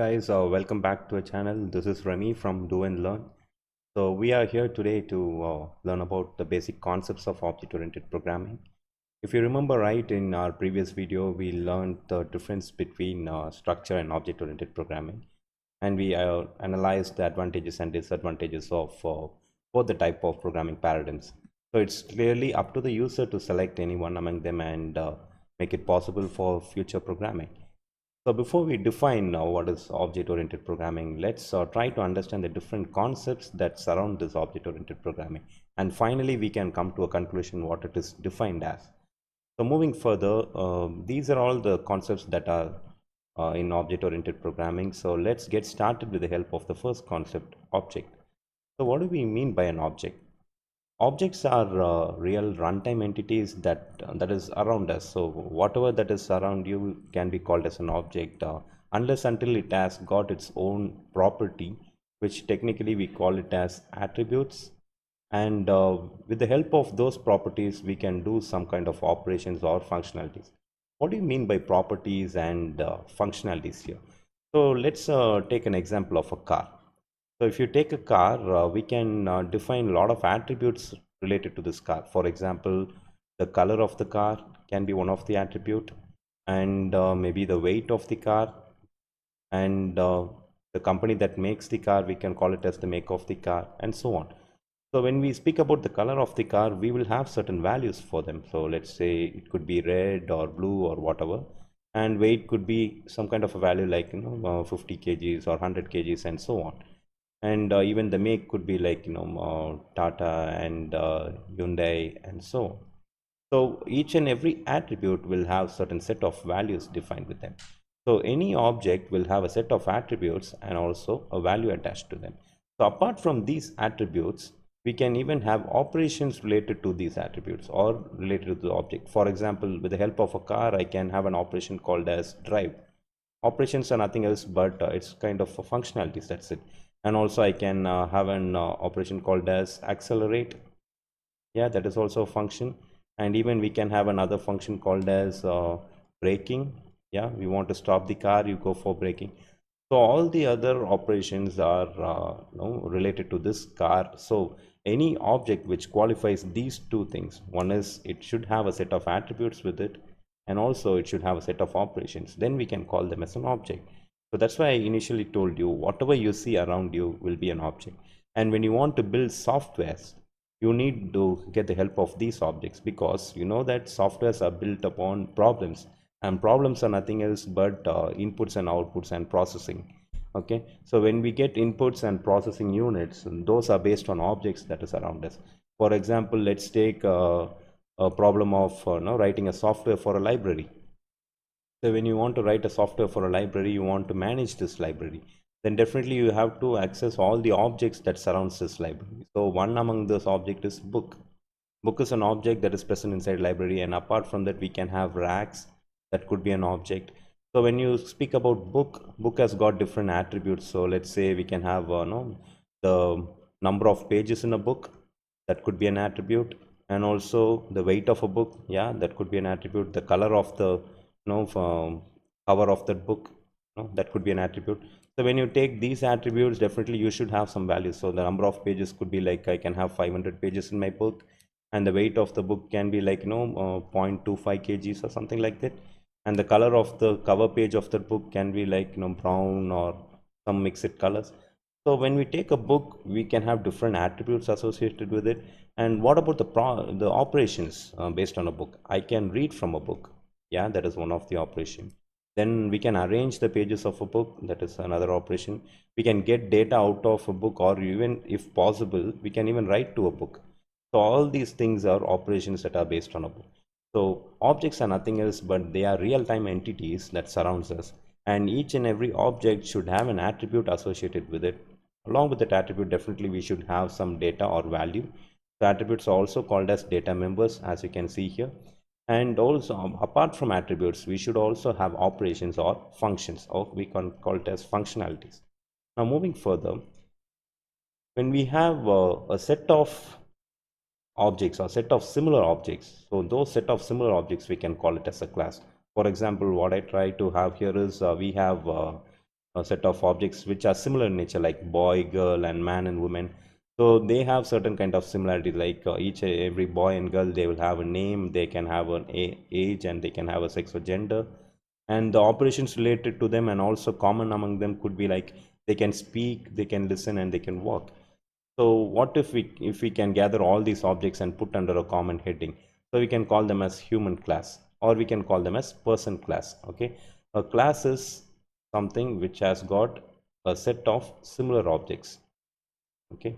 guys, welcome back to our channel. This is Remy from Do and Learn. So we are here today to learn about the basic concepts of object-oriented programming. If you remember right, in our previous video, we learned the difference between structure and object-oriented programming, and we analyzed the advantages and disadvantages of both the type of programming paradigms. So it's clearly up to the user to select any one among them and make it possible for future programming. So before we define what is object-oriented programming, let's try to understand the different concepts that surround this object-oriented programming. And finally, we can come to a conclusion what it is defined as. So moving further, these are all the concepts that are in object-oriented programming. So let's get started with the help of the first concept, object. So what do we mean by an object? Objects are real runtime entities that is around us. So whatever that is around you can be called as an object, unless until it has got its own property, which technically we call it as attributes. And with the help of those properties, we can do some kind of operations or functionalities. What do you mean by properties and functionalities here? So let's take an example of a car. So if you take a car, we can define a lot of attributes related to this car. For example, the color of the car can be one of the attribute, and maybe the weight of the car, and the company that makes the car, we can call it as the make of the car, and so on. So when we speak about the color of the car, we will have certain values for them. So let's say it could be red or blue or whatever, and weight could be some kind of a value like 50 kgs or 100 kgs and so on. And even the make could be like Tata and Hyundai and so on. So each and every attribute will have certain set of values defined with them. So any object will have a set of attributes and also a value attached to them. So apart from these attributes, we can even have operations related to these attributes or related to the object. For example, with the help of a car, I can have an operation called as drive. Operations are nothing else but it's kind of a functionalities, that's it. And also I can have an operation called as accelerate. Yeah, that is also a function. And even we can have another function called as braking. Yeah, we want to stop the car, you go for braking. So all the other operations are related to this car. So any object which qualifies these two things, one is it should have a set of attributes with it, and also it should have a set of operations, then we can call them as an object. So that's why I initially told you whatever you see around you will be an object. And when you want to build softwares, you need to get the help of these objects, because you know that softwares are built upon problems, and problems are nothing else but inputs and outputs and processing. Okay, so when we get inputs and processing units, those are based on objects that is around us. For example, let's take a problem of writing a software for a library. So when you want to write a software for a library, you want to manage this library, then definitely you have to access all the objects that surrounds this library. So one among those object is book. Book is an object that is present inside library, and apart from that we can have racks, that could be an object. So when you speak about book has got different attributes. So let's say we can have no, the number of pages in a book, that could be an attribute, and also the weight of a book, yeah, that could be an attribute. The color of the cover of that book, that could be an attribute. So when you take these attributes, definitely you should have some values. So the number of pages could be like I can have 500 pages in my book, and the weight of the book can be like 0.25 kgs or something like that, and the color of the cover page of the book can be like brown or some mixed colors. So when we take a book, we can have different attributes associated with it. And what about the operations based on a book? I can read from a book. Yeah, that is one of the operation. Then we can arrange the pages of a book. That is another operation. We can get data out of a book, or even if possible, we can even write to a book. So all these things are operations that are based on a book. So objects are nothing else but they are real-time entities that surrounds us, and each and every object should have an attribute associated with it. Along with that attribute, definitely we should have some data or value. The attributes are also called as data members, as you can see here. And also apart from attributes, we should also have operations or functions, or we can call it as functionalities. Now moving further, when we have a set of objects or set of similar objects, so those set of similar objects we can call it as a class. For example, what I try to have here is we have a set of objects which are similar in nature, like boy, girl, and man and woman. So they have certain kind of similarity, like each every boy and girl, they will have a name, they can have an age, and they can have a sex or gender, and the operations related to them and also common among them could be like they can speak, they can listen, and they can walk. So what if we can gather all these objects and put under a common heading? So we can call them as human class, or we can call them as person class. Okay, a class is something which has got a set of similar objects. Okay,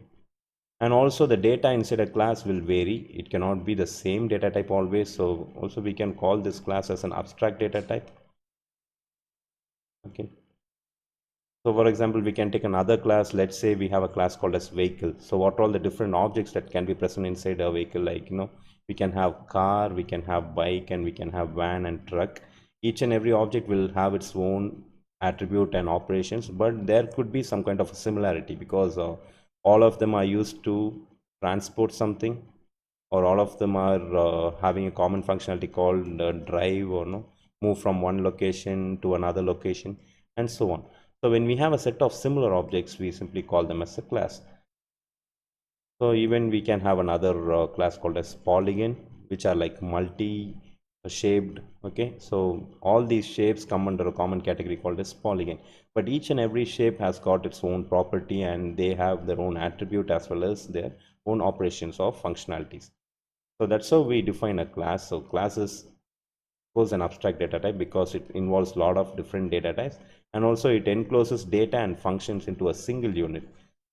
and also the data inside a class will vary. It cannot be the same data type always. So also we can call this class as an abstract data type. Okay, so for example, we can take another class. Let's say we have a class called as vehicle. So what are all the different objects that can be present inside a vehicle? Like, we can have car, we can have bike, and we can have van and truck. Each and every object will have its own attribute and operations, but there could be some kind of a similarity because all of them are used to transport something, or all of them are having a common functionality called drive, or no, move from one location to another location, and so on. So when we have a set of similar objects, we simply call them as a class. So even we can have another class called as polygon, which are like multi shaped. Okay, so all these shapes come under a common category called as polygon, but each and every shape has got its own property, and they have their own attribute as well as their own operations or functionalities. So that's how we define a class. So class is, of course, an abstract data type because it involves a lot of different data types, and also it encloses data and functions into a single unit.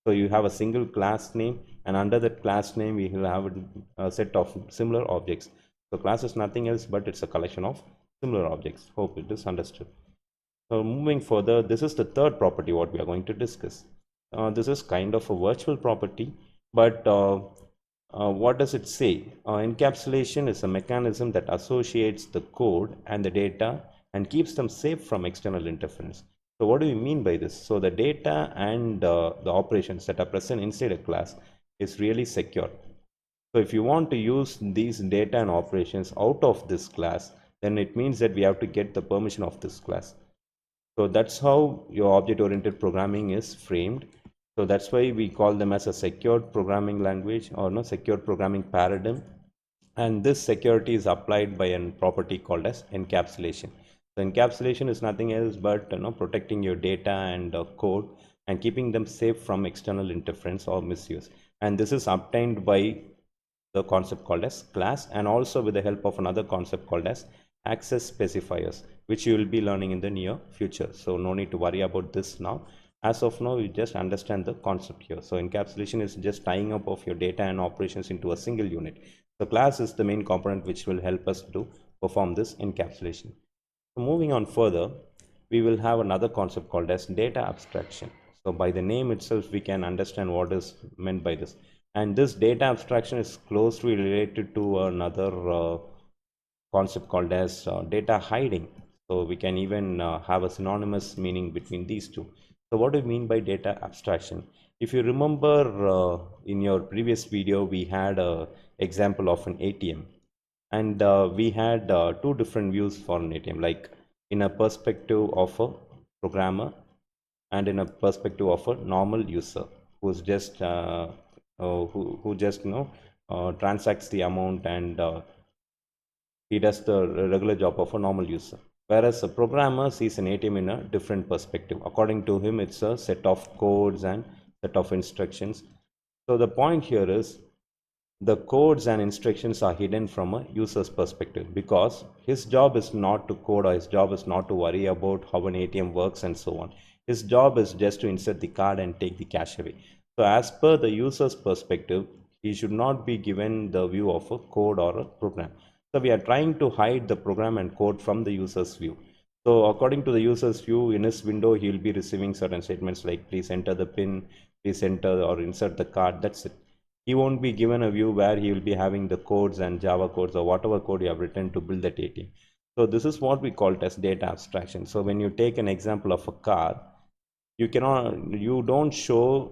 So you have a single class name, and under that class name we will have a set of similar objects. So class is nothing else but it's a collection of similar objects. Hope it is understood. So moving further, this is the third property what we are going to discuss. This is kind of a virtual property, but what does it say? Encapsulation is a mechanism that associates the code and the data and keeps them safe from external interference. So what do we mean by this? So the data and the operations that are present inside a class is really secure. So if you want to use these data and operations out of this class, then it means that we have to get the permission of this class. So that's how your object-oriented programming is framed. So that's why we call them as a secured programming language, or no, secured programming paradigm. And this security is applied by a property called as encapsulation. So encapsulation is nothing else but protecting your data and code and keeping them safe from external interference or misuse. And this is obtained by the concept called as class, and also with the help of another concept called as access specifiers, which you will be learning in the near future. So no need to worry about this now. As of now, you just understand the concept here. So encapsulation is just tying up of your data and operations into a single unit. The class is the main component which will help us to perform this encapsulation. So moving on further, we will have another concept called as data abstraction. So by the name itself, we can understand what is meant by this. And this data abstraction is closely related to another concept called as data hiding. So we can even have a synonymous meaning between these two. So what do you mean by data abstraction? If you remember in your previous video, we had an example of an ATM, and we had two different views for an ATM, like in a perspective of a programmer and in a perspective of a normal user who's just who just transacts the amount, and he does the regular job of a normal user. Whereas a programmer sees an ATM in a different perspective. According to him, it's a set of codes and set of instructions. So the point here is the codes and instructions are hidden from a user's perspective, because his job is not to code, or his job is not to worry about how an ATM works and so on. His job is just to insert the card and take the cash away. So as per the user's perspective, he should not be given the view of a code or a program. So we are trying to hide the program and code from the user's view. So according to the user's view, in his window, he will be receiving certain statements like please enter the PIN, please enter or insert the card. That's it. He won't be given a view where he will be having the codes and Java codes or whatever code you have written to build that ATM. So this is what we call it as data abstraction. So when you take an example of a car, you don't show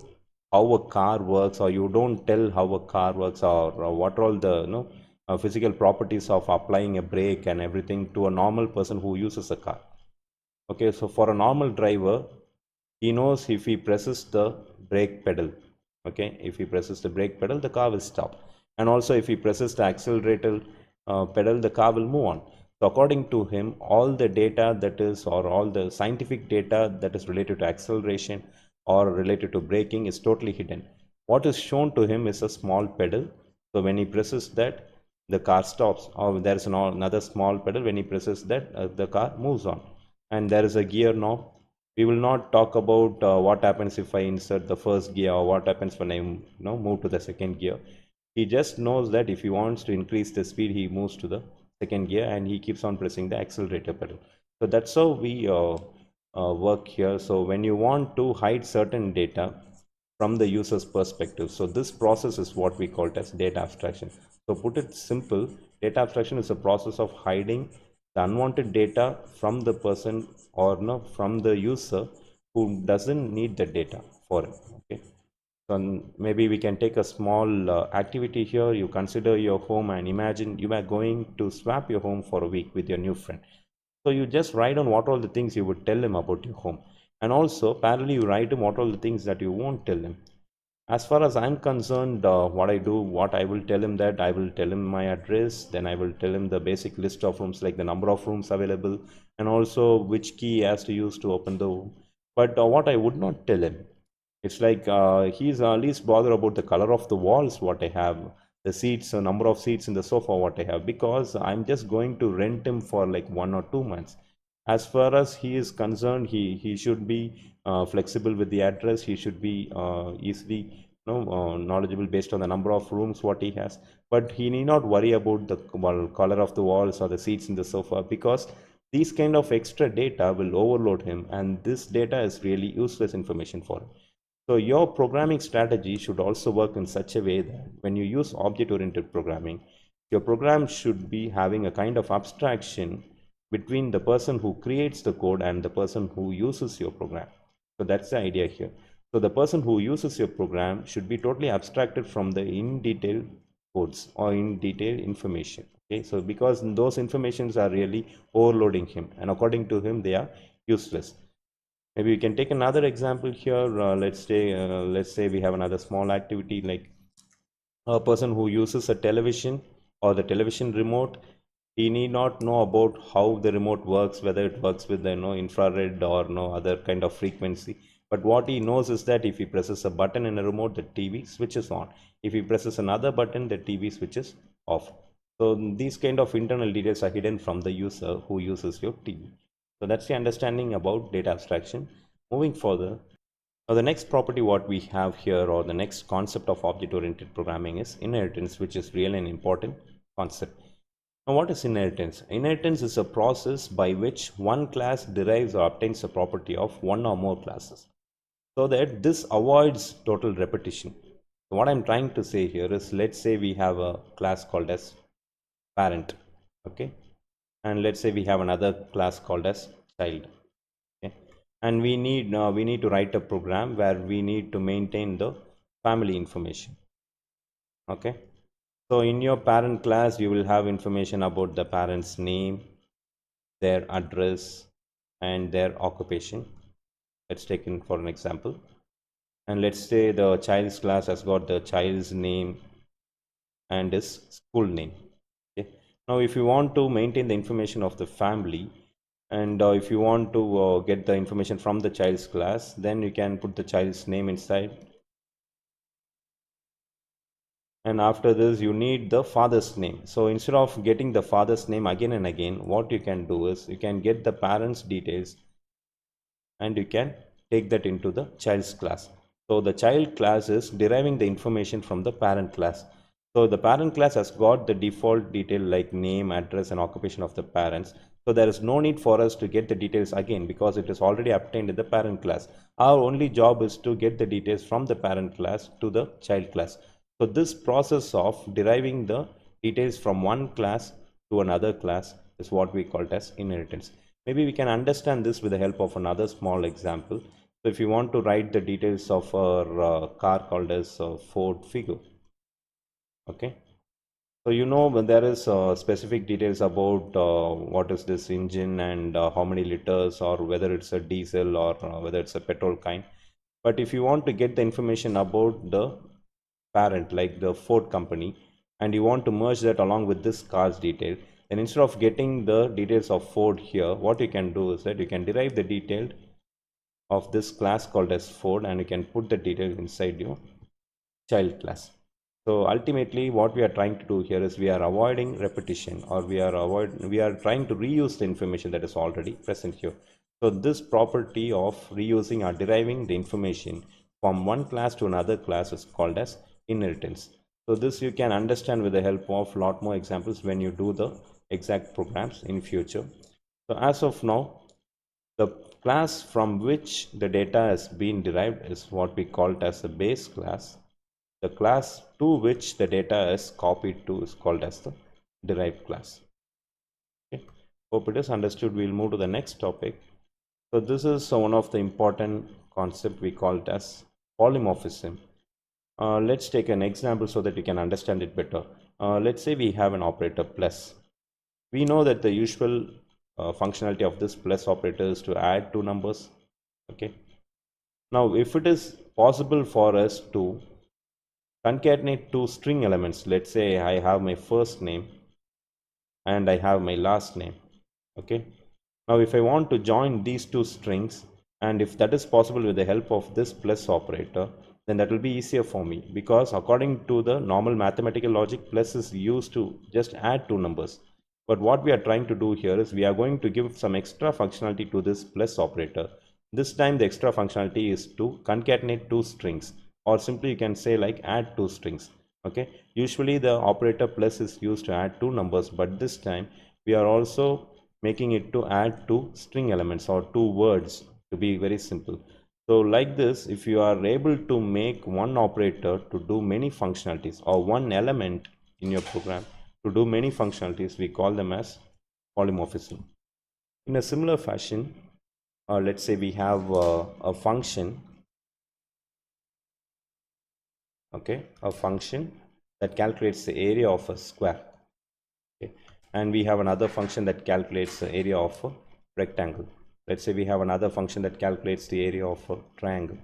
how a car works, or you don't tell how a car works, or what are all the physical properties of applying a brake and everything to a normal person who uses a car. Okay, so for a normal driver, He knows if he presses the brake pedal, okay, if he presses the brake pedal, the car will stop. And also if he presses the accelerator pedal, the car will move on. So according to him, all the data that is, or all the scientific data that is related to acceleration or related to braking is totally hidden. What is shown to him is a small pedal. So when he presses that, the car stops, or there is another small pedal. When he presses that, the car moves on. And there is a gear knob. We will not talk about what happens if I insert the first gear, or what happens when I move to the second gear. He just knows that if he wants to increase the speed, he moves to the second gear and he keeps on pressing the accelerator pedal. So that's how we work here. So when you want to hide certain data from the user's perspective, so this process is what we call it as data abstraction. So put it simple, data abstraction is a process of hiding the unwanted data from the person, or no, from the user who doesn't need the data for it. Okay. So maybe we can take a small activity here. You consider your home and imagine you are going to swap your home for a week with your new friend. So you just write down what all the things you would tell him about your home. And also parallelly you write him what all the things that you won't tell him. As far as I'm concerned, what I do, what I will tell him, that I will tell him my address, then I will tell him the basic list of rooms, like the number of rooms available, and also which key he has to use to open the room. But what I would not tell him, it's like he's at least bothered about the color of the walls, what I have, the seats, the number of seats in the sofa, what I have, because I'm just going to rent him for like 1 or 2 months. As far as he is concerned, he should be flexible with the address. He should be easily knowledgeable based on the number of rooms what he has. But he need not worry about the color of the walls or the seats in the sofa, because these kind of extra data will overload him, and this data is really useless information for him. So your programming strategy should also work in such a way that when you use object-oriented programming, your program should be having a kind of abstraction between the person who creates the code and the person who uses your program. So that's the idea here. So the person who uses your program should be totally abstracted from the in detail codes or in detail information. Okay, so because those informations are really overloading him, and according to him they are useless. Maybe we can take another example here. Let's say we have another small activity, like a person who uses a television or the television remote. He need not know about how the remote works, whether it works with the infrared or no other kind of frequency. But what he knows is that if he presses a button in a remote, the TV switches on. If he presses another button, the TV switches off. So these kind of internal details are hidden from the user who uses your TV. So that's the understanding about data abstraction. Moving further, now the next property what we have here, or the next concept of object-oriented programming, is inheritance, which is really an important concept. Now what is inheritance? Inheritance is a process by which one class derives or obtains a property of one or more classes, so that this avoids total repetition. So what I'm trying to say here is, let's say we have a class called as parent, okay, and let's say we have another class called as child. Okay. And we need to write a program where we need to maintain the family information. Okay. So in your parent class, you will have information about the parent's name, their address, and their occupation. Let's take in for an example. And let's say the child's class has got the child's name and his school name. Okay. Now, if you want to maintain the information of the family, and if you want to get the information from the child's class, then you can put the child's name inside. And after this, you need the father's name. So instead of getting the father's name again and again, what you can do is you can get the parents' details and you can take that into the child's class. So the child class is deriving the information from the parent class. So the parent class has got the default detail like name, address, and occupation of the parents. So there is no need for us to get the details again, because it is already obtained in the parent class. Our only job is to get the details from the parent class to the child class. So this process of deriving the details from one class to another class is what we call as inheritance. Maybe we can understand this with the help of another small example. So if you want to write the details of a car called as Ford Figo, okay. So when there is specific details about what is this engine and how many liters, or whether it's a diesel or whether it's a petrol kind. But if you want to get the information about the parent like the Ford company, and you want to merge that along with this car's detail, then instead of getting the details of Ford here, what you can do is that you can derive the detail of this class called as Ford, and you can put the details inside your child class. So ultimately what we are trying to do here is we are avoiding repetition, or we are trying to reuse the information that is already present here. So this property of reusing or deriving the information from one class to another class is called as inheritance. So this you can understand with the help of a lot more examples when you do the exact programs in future. So as of now, the class from which the data has been derived is what we call it as the base class. The class to which the data is copied to is called as the derived class. Okay. Hope it is understood. We'll move to the next topic. So this is one of the important concept we call it as polymorphism. Let's take an example so that you can understand it better. Let's say we have an operator plus. We know that the usual functionality of this plus operator is to add two numbers. Okay. Now, if it is possible for us to concatenate two string elements, let's say I have my first name and I have my last name. Okay. Now, if I want to join these two strings, and if that is possible with the help of this plus operator, then that will be easier for me, because according to the normal mathematical logic, plus is used to just add two numbers. But what we are trying to do here is we are going to give some extra functionality to this plus operator. This time the extra functionality is to concatenate two strings, or simply you can say like add two strings. Okay. Usually the operator plus is used to add two numbers, but this time we are also making it to add two string elements or two words, to be very simple. So like this, if you are able to make one operator to do many functionalities, or one element in your program to do many functionalities, we call them as polymorphism. In a similar fashion, let's say we have a function, okay, a function that calculates the area of a square. Okay. And we have another function that calculates the area of a rectangle. Let's say we have another function that calculates the area of a triangle.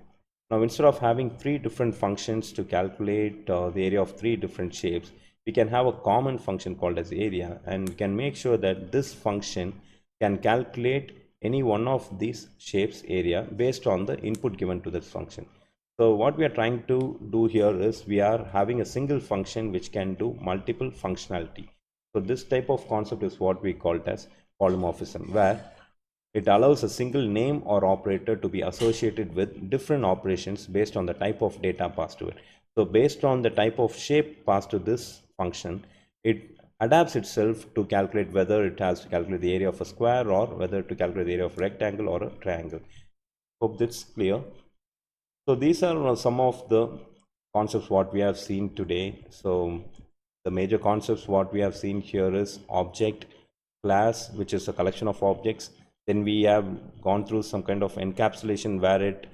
Now, instead of having three different functions to calculate the area of three different shapes, we can have a common function called as area, and can make sure that this function can calculate any one of these shapes area based on the input given to this function. So what we are trying to do here is we are having a single function which can do multiple functionality. So this type of concept is what we call it as polymorphism, where it allows a single name or operator to be associated with different operations based on the type of data passed to it. So based on the type of shape passed to this function, it adapts itself to calculate whether it has to calculate the area of a square, or whether to calculate the area of a rectangle or a triangle. Hope that's clear. So these are some of the concepts what we have seen today. So the major concepts what we have seen here is object, class, which is a collection of objects. Then we have gone through some kind of encapsulation where it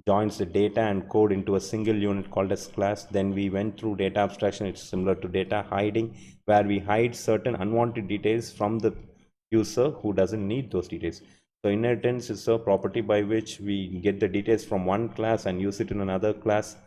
joins the data and code into a single unit called as class. Then we went through data abstraction. It's similar to data hiding, where we hide certain unwanted details from the user who doesn't need those details. So inheritance is a property by which we get the details from one class and use it in another class.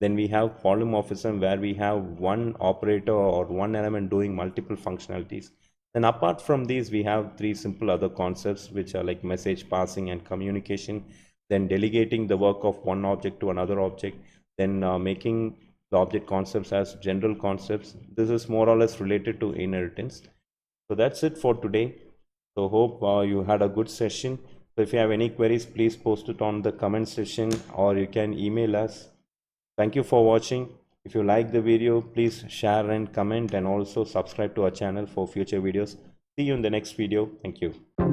Then we have polymorphism, where we have one operator or one element doing multiple functionalities. Then apart from these, we have three simple other concepts, which are like message passing and communication, then delegating the work of one object to another object, then making the object concepts as general concepts. This is more or less related to inheritance. So that's it for today. So hope you had a good session. So if you have any queries, please post it on the comment section, or you can email us. Thank you for watching. If you like the video, please share and comment, and also subscribe to our channel for future videos. See you in the next video. Thank you.